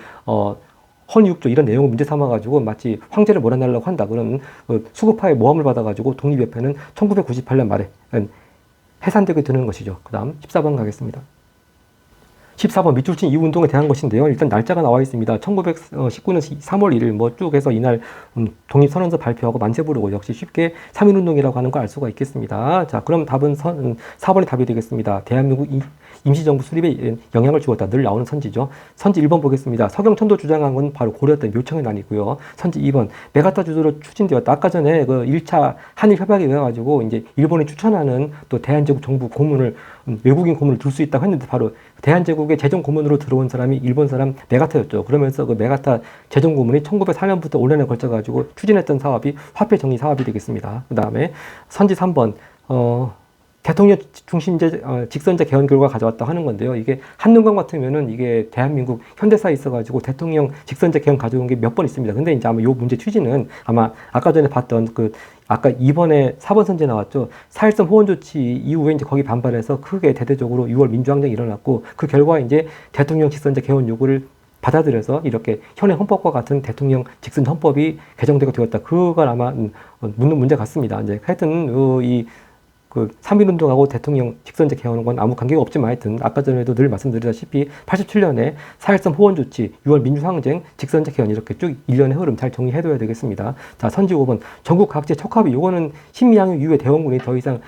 헌의육조 이런 내용을 문제 삼아가지고 마치 황제를 몰아내려고 한다 그런 수구파의 모함을 받아가지고 독립협회는 1998년 말에 해산되게 되는 것이죠. 그 다음 14번 가겠습니다. 14번 밑줄친 이후 운동에 대한 것인데요. 일단 날짜가 나와 있습니다. 1919년 3월 1일 뭐 쭉 해서 이날 독립선언서 발표하고 만세 부르고, 역시 쉽게 3.1운동이라고 하는 걸 알 수가 있겠습니다. 자, 그럼 답은 4번이 답이 되겠습니다. 대한민국 임시정부 수립에 영향을 주었다. 늘 나오는 선지죠. 선지 1번 보겠습니다. 서경천도 주장한 건 바로 고려 때 묘청의 난이고요. 선지 2번 메가타 주도로 추진되었다. 아까 전에 그 1차 한일 협약에 의해 가지고 이제 일본이 추천하는 또 대한제국 정부 고문을 외국인 고문을 둘 수 있다고 했는데, 바로 대한제국의 재정 고문으로 들어온 사람이 일본 사람 메가타였죠. 그러면서 그 메가타 재정 고문이 1904년부터 5년에 걸쳐 가지고 추진했던 사업이 화폐 정리 사업이 되겠습니다. 그 다음에 선지 3번 대통령 중심제 직선제 개헌 결과 가져왔다 하는 건데요. 이게 한능관 같으면은 이게 대한민국 현대사에 있어가지고 대통령 직선제 개헌 가져온 게 몇 번 있습니다. 근데 이제 아마 요 문제 취지는 아마 아까 전에 봤던 아까 2번에 4번 선제 나왔죠. 4.13 호원 조치 이후에 이제 거기 반발해서 크게 대대적으로 6월 민주항쟁이 일어났고, 그 결과 이제 대통령 직선제 개헌 요구를 받아들여서 이렇게 현행 헌법과 같은 대통령 직선 헌법이 개정되고 되었다. 그걸 아마 묻는 문제 같습니다. 이제 하여튼 그 3.1운동하고 대통령 직선제 개헌은 건 아무 관계가 없지만, 하여튼 아까 전에도 늘 말씀드리다시피 87년에 4.13 호원 조치, 6월 민주항쟁, 직선제 개헌 이렇게 쭉 일련의 흐름 잘 정리해둬야 되겠습니다. 자, 선지 5번 전국 각지의 척합이, 요거는 신미양요 이후에 대원군이 더 이상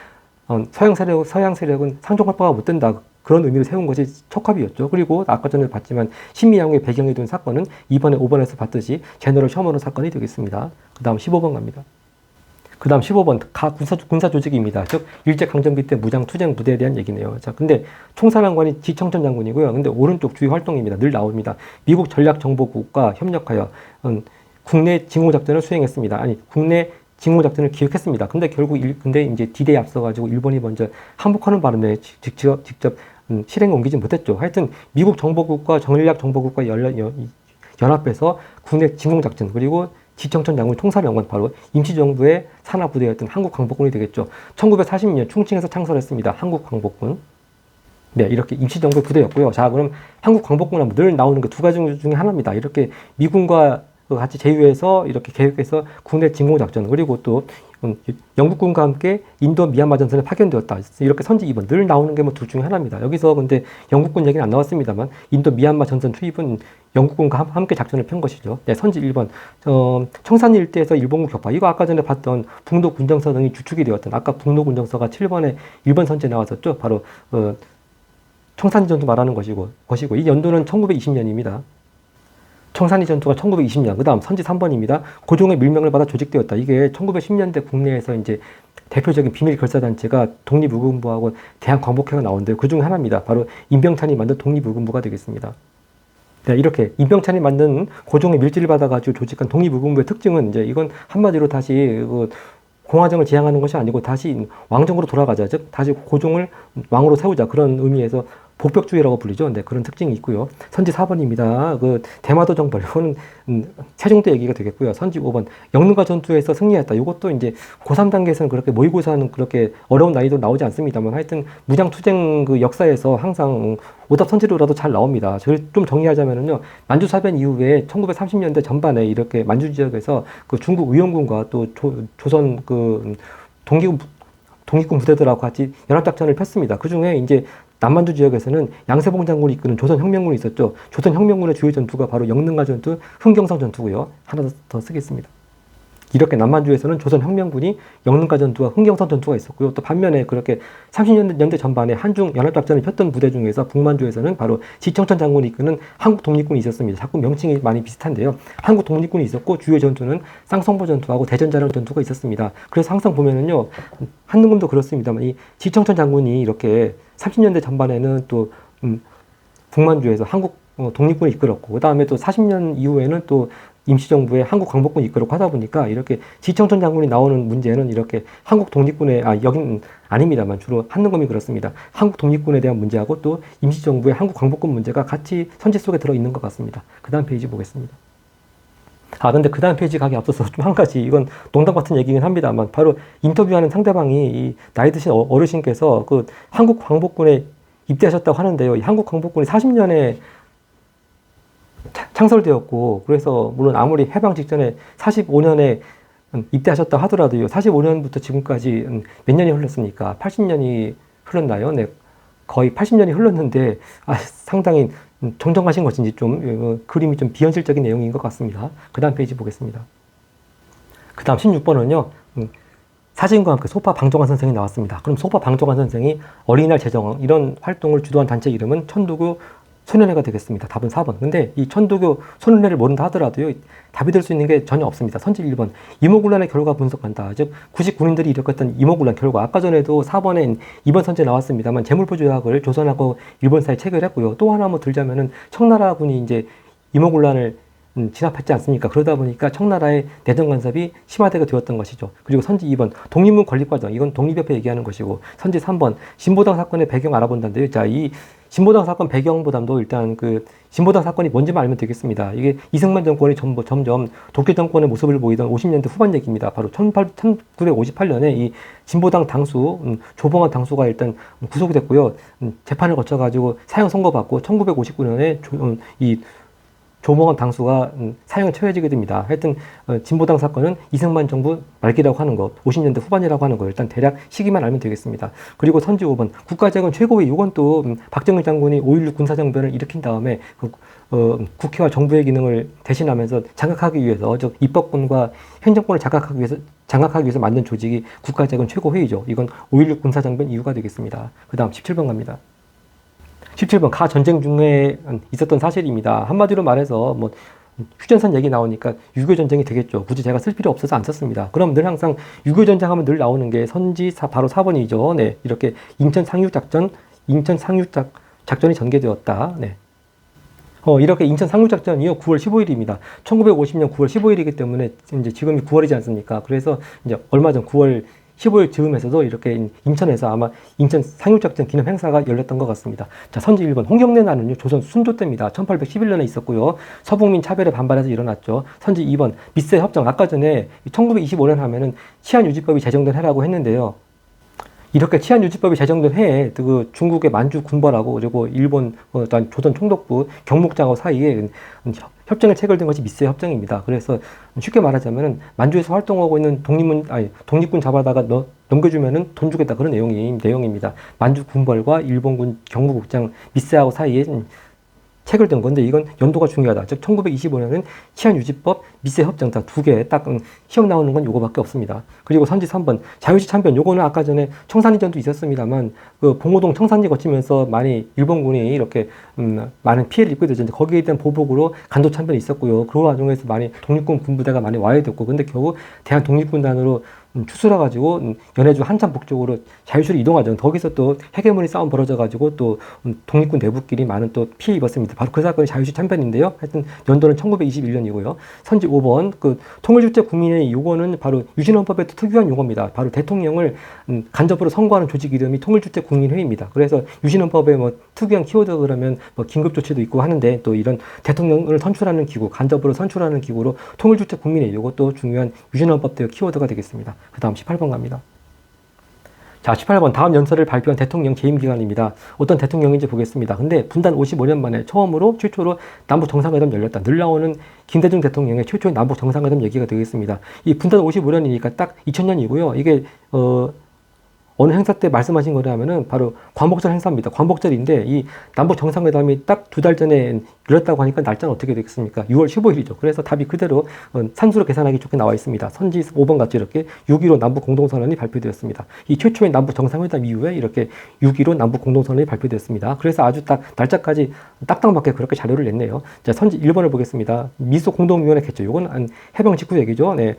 서양 세력은 상종할 바가 못 된다. 그런 의미로 세운 것이 척합이었죠. 그리고 아까 전에 봤지만 신미양요의 배경이 된 사건은 2번에 5번에서 봤듯이 제너럴 셔머너 사건이 되겠습니다. 그 다음 15번 갑니다. 그 다음 15번 군사 조직입니다. 즉 일제강점기 때 무장 투쟁 부대에 대한 얘기네요. 자, 근데 총사령관이 지청천 장군이고요. 근데 오른쪽 주요 활동입니다. 늘 나옵니다. 미국 전략정보국과 협력하여 국내 징용작전을 수행했습니다. 아니, 국내 징용작전을 기획했습니다. 근데 결국 근데 이제 D-Day에 앞서가지고 일본이 먼저 항복하는 바람에 직접 실행에 옮기지 못했죠. 하여튼 미국 정보국과 전략정보국과 연합해서 국내 징용작전, 그리고 지청천 장군 총사령관, 바로 임시정부의 산하부대였던 한국광복군이 되겠죠. 1940년 충칭에서 창설했습니다. 한국광복군. 네, 이렇게 임시정부의 부대였고요. 자, 그럼 한국광복군 하면 늘 나오는 그 두 가지 중에 하나입니다. 이렇게 미군과 같이 제휴해서 이렇게 계획해서 국내 진공작전, 그리고 또 영국군과 함께 인도 미얀마 전선에 파견되었다. 이렇게 선지 2번 늘 나오는 게 뭐 둘 중에 하나입니다. 여기서 근데 영국군 얘기는 안 나왔습니다만 인도 미얀마 전선 투입은 영국군과 함께 작전을 편 것이죠. 네, 선지 1번 청산 일대에서 일본군 격파. 이거 아까 전에 봤던 북로 군정서 등이 주축이 되었던 아까 북로 군정서가 7번에 1번 선지에 나왔었죠. 바로 청산리 전투 말하는 것이고 이 연도는 1920년입니다. 청산리 전투가 1920년, 그 다음 선지 3번입니다. 고종의 밀명을 받아 조직되었다. 이게 1910년대 국내에서 이제 대표적인 비밀 결사단체가 독립의군부하고 대한광복회가 나오는데요. 그 중에 하나입니다. 바로 임병찬이 만든 독립의군부가 되겠습니다. 네, 이렇게 임병찬이 만든 고종의 밀지를 받아가지고 조직한 독립의군부의 특징은 이제 이건 한마디로 다시 공화정을 지향하는 것이 아니고 다시 왕정으로 돌아가자. 즉, 다시 고종을 왕으로 세우자. 그런 의미에서 복벽주의라고 불리죠. 네, 그런 특징이 있고요. 선지 4번입니다. 대마도 정벌. 이거는 세종대 얘기가 되겠고요. 선지 5번. 영릉과 전투에서 승리했다. 이것도 이제 고3 단계에서는 그렇게 모의고사는 그렇게 어려운 난이도 나오지 않습니다만 하여튼 무장투쟁 역사에서 항상 오답 선지로라도 잘 나옵니다. 좀 정리하자면은요. 만주사변 이후에 1930년대 전반에 이렇게 만주 지역에서 중국 의용군과 또 조선 독립군 부대들하고 같이 연합작전을 폈습니다. 그 중에 이제 남만주 지역에서는 양세봉 장군이 이끄는 조선혁명군이 있었죠. 조선혁명군의 주요 전투가 바로 영릉가 전투, 흥경성 전투고요. 하나 더 쓰겠습니다. 이렇게 남만주에서는 조선혁명군이 영릉가 전투와 흥경성 전투가 있었고요. 또 반면에 그렇게 30년대 전반에 한중 연합작전을 폈던 부대 중에서 북만주에서는 바로 지청천 장군이 이끄는 한국 독립군이 있었습니다. 자꾸 명칭이 많이 비슷한데요. 한국 독립군이 있었고 주요 전투는 쌍성보 전투하고 대전자령 전투가 있었습니다. 그래서 항상 보면은요. 한능금도 그렇습니다만 이 지청천 장군이 이렇게 30년대 전반에는 또 북만주에서 한국 독립군을 이끌었고 그 다음에 또 40년 이후에는 또 임시정부의 한국 광복군이 이끌고 하다 보니까 이렇게 지청천 장군이 나오는 문제는 이렇게 한국 독립군의 여긴 아닙니다만 주로 한능금이 그렇습니다. 한국 독립군에 대한 문제하고 또 임시정부의 한국 광복군 문제가 같이 선지 속에 들어 있는 것 같습니다. 그 다음 페이지 보겠습니다. 근데 그 다음 페이지 가기 앞서서 좀 한 가지, 이건 농담 같은 얘기긴 합니다만, 바로 인터뷰하는 상대방이 이 나이 드신 어르신께서 한국 광복군에 입대하셨다고 하는데요. 이 한국 광복군이 40년에 창설되었고, 그래서 물론 아무리 해방 직전에 45년에 입대하셨다고 하더라도요. 45년부터 지금까지 몇 년이 흘렀습니까? 80년이 흘렀나요? 네. 거의 80년이 흘렀는데, 상당히 정정하신 것인지 그림이 좀 비현실적인 내용인 것 같습니다. 그 다음 페이지 보겠습니다. 그 다음 16번은요, 사진과 함께 소파 방종환 선생이 나왔습니다. 그럼 소파 방종환 선생이 어린이날 제정 이런 활동을 주도한 단체 이름은 천도교 소년회가 되겠습니다. 답은 4번. 근데 이 천도교 소년회를 모른다 하더라도요, 답이 될 수 있는 게 전혀 없습니다. 선지 1번. 이모군란의 결과 분석한다. 즉, 99인들이 일으켰던 이모군란 결과. 아까 전에도 4번에 2번 선지에 나왔습니다만, 재물포 조약을 조선하고 일본 사이에 체결했고요. 또 하나 들자면은, 청나라군이 이제 이모군란을 진압했지 않습니까? 그러다 보니까 청나라의 내정 간섭이 심화되게 되었던 것이죠. 그리고 선지 2번, 독립문 건립과정. 이건 독립협회 얘기하는 것이고, 선지 3번, 신보당 사건의 배경 알아본다는데요. 자, 이 신보당 사건 배경보다도 일단 신보당 사건이 뭔지만 알면 되겠습니다. 이게 이승만 정권이 점점 독재 정권의 모습을 보이던 50년대 후반 얘기입니다. 바로 1958년에 이 신보당 당수, 조봉환 당수가 일단 구속이 됐고요. 재판을 거쳐가지고 사형 선고받고 1959년에 이 조봉환 당수가 사형에 처해지게 됩니다. 하여튼 진보당 사건은 이승만 정부 말기라고 하는 것, 50년대 후반이라고 하는 거 일단 대략 시기만 알면 되겠습니다. 그리고 선지 5번 국가재건 최고위, 이건 또 박정희 장군이 5.16 군사정변을 일으킨 다음에 국회와 정부의 기능을 대신하면서 장악하기 위해서, 즉 입법권과 행정권을 장악하기 위해서 만든 조직이 국가재건 최고회의죠. 이건 5.16 군사정변 이유가 되겠습니다. 그 다음 17번 갑니다. 17번 가 전쟁 중에 있었던 사실입니다. 한마디로 말해서 휴전선 얘기 나오니까 6.25 전쟁이 되겠죠. 굳이 제가 쓸 필요 없어서 안 썼습니다. 그럼 늘 항상 6.25 전쟁 하면 늘 나오는 게 선지 바로 4번이죠. 네, 이렇게 인천 상륙작전이 전개되었다. 네. 이렇게 인천 상륙작전이요 9월 15일입니다. 1950년 9월 15일이기 때문에 이제 지금이 9월이지 않습니까? 그래서 이제 얼마 전 9월 15일 즈음에서도 이렇게 인천에서 아마 인천 상륙작전 기념 행사가 열렸던 것 같습니다. 자, 선지 1번. 홍경래난은요, 조선 순조 때입니다. 1811년에 있었고요. 서북민 차별에 반발해서 일어났죠. 선지 2번. 미세 협정. 아까 전에 1925년 하면은 치안유지법이 제정된 해라고 했는데요. 이렇게 치안유지법이 제정된 해에 중국의 만주 군벌하고 그리고 일본 조선 총독부 경묵장하고 사이에 협정에 체결된 것이 미스의 협정입니다. 그래서 쉽게 말하자면은 만주에서 활동하고 있는 독립군 잡아다가 넘겨주면은 돈 주겠다 그런 내용입니다. 만주 군벌과 일본군 경무국장 미스하고 사이에 체결된 건데 이건 연도가 중요하다. 즉 1925년은 치안유지법, 미세협정 두 개 딱 시험 나오는 건 요거밖에 없습니다. 그리고 선지 3번 자유시 참변 요거는 아까 전에 청산리전도 있었습니다만 그 봉오동 청산리 거치면서 많이 일본군이 이렇게 많은 피해를 입게 되죠. 거기에 대한 보복으로 간도 참변이 있었고요. 그 와중에서 많이 독립군 군부대가 많이 와야 됐고 근데 결국 대한 독립군단으로 추스려가지고 연해주 한참 북쪽으로 자유시로 이동하죠. 거기서 또 해계문이 싸움 벌어져가지고 또 독립군 내부끼리 많은 또 피해 입었습니다. 바로 그 사건이 자유시 참변인데요. 하여튼 연도는 1921년이고요. 선지 5번 그 통일주체 국민회의 요거는 바로 유신헌법의 특유한 용어입니다. 바로 대통령을 간접으로 선거하는 조직 이름이 통일주체 국민회의입니다. 그래서 유신헌법의 뭐 특유한 키워드 그러면 뭐 긴급조치도 있고 하는데 또 이런 대통령을 선출하는 기구, 간접으로 선출하는 기구로 통일주체 국민회의 요것도 중요한 유신헌법의 키워드가 되겠습니다. 그 다음 18번 갑니다. 자, 18번 다음 연설을 발표한 대통령 재임 기간입니다. 어떤 대통령인지 보겠습니다. 근데 분단 55년 만에 최초로 남북 정상회담 열렸다. 늘 나오는 김대중 대통령의 최초의 남북 정상회담 얘기가 되겠습니다. 이 분단 55년이니까 딱 2000년이고요. 이게 어느 행사 때 말씀하신 거냐면은 바로 광복절 행사입니다. 광복절인데 이 남북 정상회담이 딱 2달 전에 열렸다고 하니까 날짜는 어떻게 되겠습니까? 6월 15일이죠. 그래서 답이 그대로 산수로 계산하기 좋게 나와 있습니다. 선지 5번 같이 이렇게 6.15 남북 공동선언이 발표되었습니다. 이 최초의 남북 정상회담 이후에 이렇게 6.15 남북 공동선언이 발표되었습니다. 그래서 아주 딱 날짜까지 딱딱 맞게 그렇게 자료를 냈네요. 자, 선지 1번을 보겠습니다. 미소 공동위원회 개최. 이건 해방 직후 얘기죠. 네.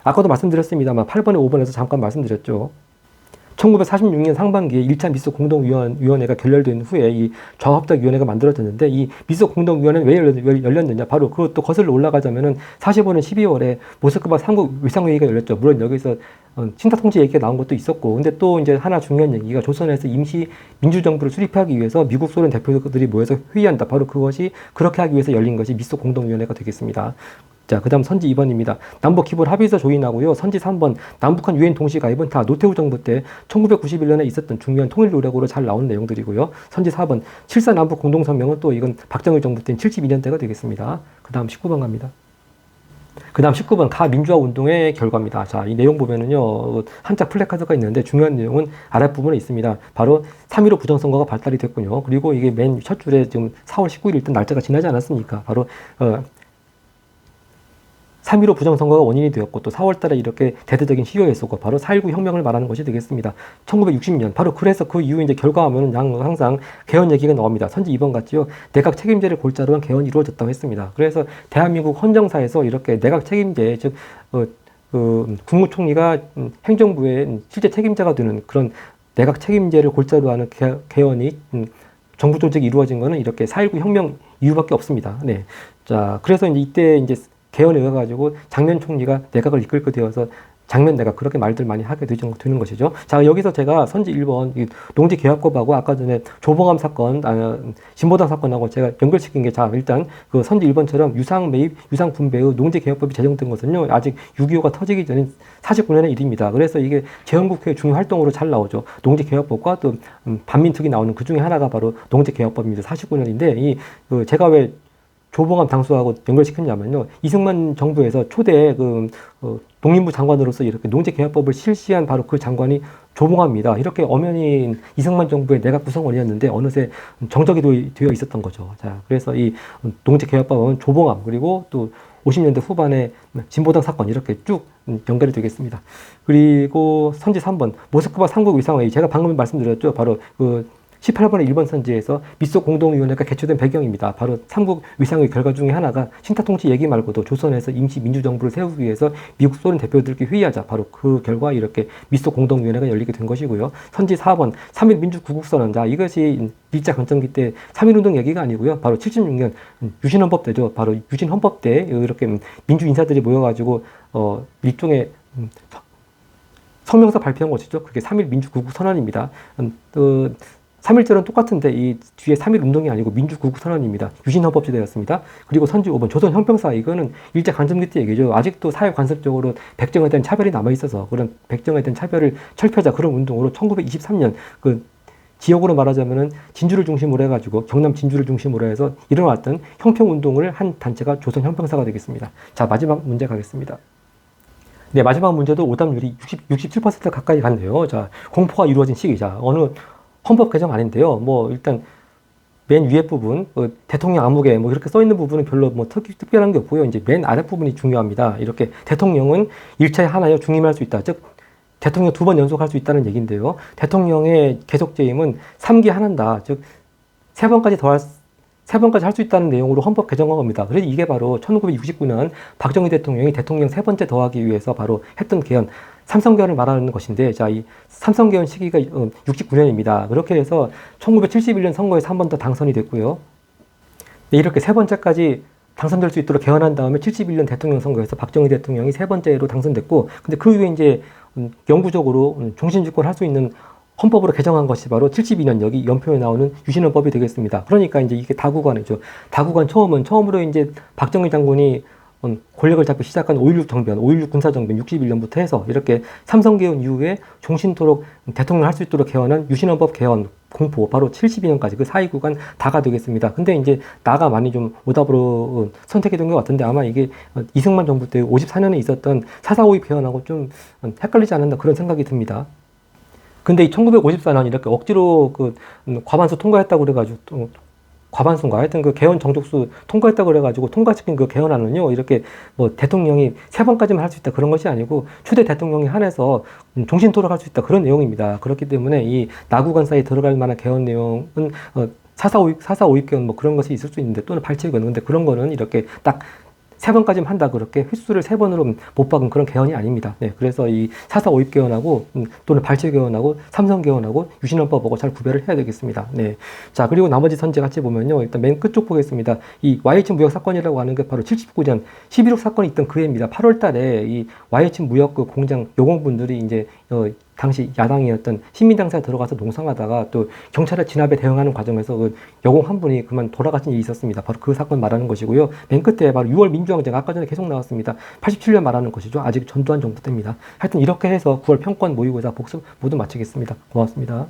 아까도 말씀드렸습니다만 8번에 5번에서 잠깐 말씀드렸죠. 1946년 상반기에 1차 미소 공동위원회가 결렬된 후에 이 좌합작위원회가 만들어졌는데 이 미소 공동위원회는 왜 열렸느냐? 바로 그것도 거슬러 올라가자면은 45년 12월에 모스크바 삼국 위상회의가 열렸죠. 물론 여기서 친타통치 얘기가 나온 것도 있었고, 근데 또 이제 하나 중요한 얘기가 조선에서 임시 민주정부를 수립하기 위해서 미국 소련 대표들이 모여서 회의한다. 바로 그것이 그렇게 하기 위해서 열린 것이 미소 공동위원회가 되겠습니다. 자, 그 다음 선지 2번입니다. 남북 기본 합의서 조인하고요. 선지 3번 남북한 유엔 동시 가입은 다 노태우 정부 때 1991년에 있었던 중요한 통일 노력으로 잘 나오는 내용들이고요. 선지 4번 7.4 남북 공동성명은 또 이건 박정희 정부 때는 72년대가 되겠습니다. 그 다음 19번 갑니다. 그 다음 19번 가민주화 운동의 결과입니다. 자, 이 내용 보면은요, 한자 플래카드가 있는데 중요한 내용은 아랫부분에 있습니다. 바로 3.15 부정선거가 발달이 됐군요. 그리고 이게 맨 첫 줄에 지금 4월 19일 일단 날짜가 지나지 않았습니까? 바로 3.15 부정선거가 원인이 되었고 또 4월달에 이렇게 대대적인 시효에 있었고 바로 4.19 혁명을 말하는 것이 되겠습니다. 1960년 바로 그래서 그 이후 이제 결과하면은 항상 개헌 얘기가 나옵니다. 선지 2번 같지요. 내각 책임제를 골자로 한 개헌이 이루어졌다고 했습니다. 그래서 대한민국 헌정사에서 이렇게 내각 책임제 즉 국무총리가 행정부의 실제 책임자가 되는 그런 내각 책임제를 골자로 하는 개헌이 정부 조직이 이루어진 거는 이렇게 4.19 혁명 이후밖에 없습니다. 네. 자, 그래서 이때 개헌에 의해가지고 장면 총리가 내각을 이끌게 되어서 장면 내각 그렇게 말들 많이 하게 되는 것이죠. 자, 여기서 제가 선지 1번 농지개혁법하고 아까 전에 조봉암 사건, 진보당 사건하고 제가 연결시킨 게 자, 일단 그 선지 1번처럼 유상 매입, 유상 분배의 농지개혁법이 제정된 것은요, 아직 6.25가 터지기 전인 49년의 일입니다. 그래서 이게 재헌국회 중요 활동으로 잘 나오죠. 농지개혁법과 또 반민특위 나오는 그 중에 하나가 바로 농지개혁법입니다. 49년인데 제가 왜 조봉암 당수하고 연결시켰냐면요. 이승만 정부에서 초대 농림부 장관으로서 이렇게 농지개혁법을 실시한 바로 그 장관이 조봉암입니다. 이렇게 엄연히 이승만 정부의 내각 구성원이었는데 어느새 정적이 되어 있었던 거죠. 자, 그래서 이 농지개혁법은 조봉암 그리고 또 50년대 후반에 진보당 사건 이렇게 쭉 연결이 되겠습니다. 그리고 선지 3번 모스크바 삼국 위상회의 제가 방금 말씀드렸죠. 바로 18번의 1번 선지에서 미소 공동위원회가 개최된 배경입니다. 바로 삼국 위상의 결과 중에 하나가 신타통치 얘기 말고도 조선에서 임시 민주정부를 세우기 위해서 미국 소련 대표들끼리 회의하자. 바로 그 결과 이렇게 미소 공동위원회가 열리게 된 것이고요. 선지 4번 3.1 민주구국선언. 자, 이것이 일자 건정기 때 3.1운동 얘기가 아니고요. 바로 76년 유신헌법 때죠. 바로 유신헌법 때 이렇게 민주 인사들이 모여가지고 일종의 성명서 발표한 것이죠. 그게 3.1 민주구국선언입니다. 3.1절은 똑같은데 이 뒤에 3.1 운동이 아니고 민주구국선언입니다. 유신헌법시대였습니다. 그리고 선지 5번 조선형평사 이거는 일제 간접기 때 얘기죠. 아직도 사회관습적으로 백정에 대한 차별이 남아있어서 그런 백정에 대한 차별을 철폐하자 그런 운동으로 1923년 지역으로 말하자면은 진주를 중심으로 해가지고 경남 진주를 중심으로 해서 일어났던 형평운동을 한 단체가 조선 형평사가 되겠습니다. 자, 마지막 문제 가겠습니다. 네, 마지막 문제도 오답률이 67% 가까이 갔네요. 자, 공포가 이루어진 시기자. 어느 헌법 개정 아닌데요. 뭐, 일단, 맨 위에 부분, 대통령 암흑에 뭐 이렇게 써 있는 부분은 별로 뭐 특별한 게 없고요. 이제 맨 아래 부분이 중요합니다. 이렇게 대통령은 일차에 하나여 중임할 수 있다. 즉, 대통령 2번 연속할 수 있다는 얘기인데요. 대통령의 계속 재임은 3기 하나다. 즉, 3번까지 할 수 있다는 내용으로 헌법 개정한 겁니다. 그래서 이게 바로 1969년 박정희 대통령이 대통령 3번째 더하기 위해서 바로 했던 개헌, 삼성개헌을 말하는 것인데, 자, 이 삼성개헌 시기가 69년입니다. 그렇게 해서 1971년 선거에 3번 더 당선이 됐고요. 네, 이렇게 3번째까지 당선될 수 있도록 개헌한 다음에 71년 대통령 선거에서 박정희 대통령이 3번째로 당선됐고, 근데 그 이후에 이제 영구적으로 종신집권을 할 수 있는 헌법으로 개정한 것이 바로 72년 여기 연표에 나오는 유신헌법이 되겠습니다. 그러니까 이제 이게 다구관이죠. 다구관 처음으로 이제 박정희 장군이 권력을 잡기 시작한 5.16 정변, 5.16 군사정변 61년부터 해서 이렇게 삼성개헌 이후에 종신토록 대통령을 할 수 있도록 개헌한 유신헌법 개헌 공포, 바로 72년까지 그 사이 구간 다가 되겠습니다. 근데 이제 나가 많이 좀 오답으로 선택이 된 것 같은데 아마 이게 이승만 정부 때 54년에 있었던 4.4.5.2 개헌하고 좀 헷갈리지 않았나 그런 생각이 듭니다. 근데 이 1954년 이렇게 억지로 과반수 통과했다고 그래가지고 과반수인가 하여튼 그 개헌 정족수 통과했다고 그래가지고 통과시킨 그 개헌안은요 이렇게 뭐 대통령이 3번까지만 할 수 있다 그런 것이 아니고 추대 대통령이 한해서 종신토록할 수 있다 그런 내용입니다. 그렇기 때문에 이 나구간 사이에 들어갈 만한 개헌 내용은 4.4.5.2 개헌 뭐 그런 것이 있을 수 있는데 또는 8.7 개헌 근데 그런 거는 이렇게 딱 3번까지만 한다 그렇게 횟수를 3번으로 못 박은 그런 개헌이 아닙니다. 네, 그래서 이 4.4.5.2 개헌하고 또는 8.7 개헌하고 삼성 개헌하고 유신헌법하고 잘 구별을 해야 되겠습니다. 네, 자 그리고 나머지 선제 같이 보면요 일단 맨 끝쪽 보겠습니다. 이 YH 무역 사건이라고 하는 게 바로 79년 11.6 사건이 있던 그 해입니다. 8월달에 이 YH 무역 그 공장 요공분들이 이제 당시 야당이었던 시민당사에 들어가서 농성하다가 또 경찰의 진압에 대응하는 과정에서 그 여공 한 분이 그만 돌아가신 일이 있었습니다. 바로 그 사건 말하는 것이고요. 맨 끝에 바로 6월 민주항쟁 아까 전에 계속 나왔습니다. 87년 말하는 것이죠. 아직 전두환 정부 때입니다. 하여튼 이렇게 해서 9월 평권 모의고사 복습 모두 마치겠습니다. 고맙습니다.